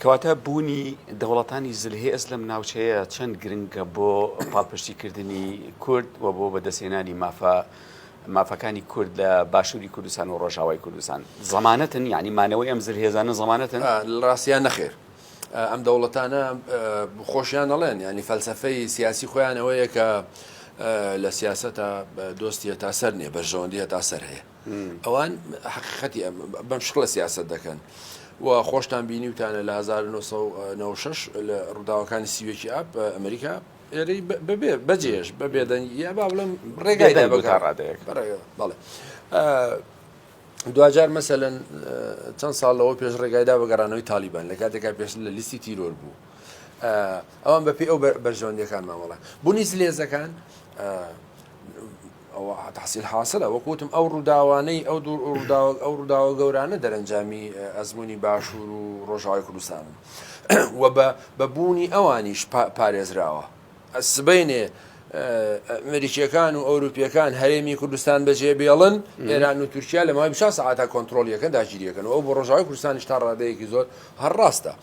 کەواتە بوونی دەوڵەتانی زلهێز لەم ناوچەیە چەند گرنگە بۆ پاڵپشتیکردنی کورد و بۆ بەدەستێنانی مافەکانی کورد لە باشووری کوردستان و ڕۆژاوای کوردستان زەمانەتن یعنی مانەوەی ئەم زلهێزانە زەمانەتن ڕاستیان نەخێر ئەم دەوڵەتانە خۆشیان دەڵێن ینی فەلسفەی سیاسی خۆیانەوەیە کە لە سیاسەتە دۆستی هەتا سەر نییە بەرژەوەندی هەتا سەر هەیە ئەوان حقیقەتی بەم شقلە سیاست دەکەن و خۆشتان بینیوتانە لە 1996 لە ڕووداوەکانی سیوێکی ئاپ ئەمریکا بەبێ بەجێش بەبێدەنگ یا با بڵم ڕێگای بەکارڕادەیەک بەڵێ دوجار مەسەلەن چەند ساڵ لەوە پێش ڕێگایدا بەگەڕانەوەی تالیبان لە کاتێکا پێش لە لیستی تیرۆر بوو ئەوان بەپێی ئەو بەرژەوەندیەکان مامەڵە بوونی زلێزەکان ئەوە تحصیل حاصلە وەکوتم ئەو ڕووداوانەی ئەو ڕووداوە گەورانە دەرەنجامی ئەزمموی باشوور و ڕۆژاوای کوردستانن و بە بوونی ئەوانیش پارێزراوە سبەینێ ئەمریکیەکان و ئەوروپیەکان هەرێمی کوردستان بەجێ بێڵن ئێران و تورکیا لە ماوەی 6 ساعات کۆنتترۆلیەکەن داگیریەکەن و ئەو بۆ ڕۆژاوای کوردستانیش تا ڕادەیەکی زۆر هەر ڕاستە.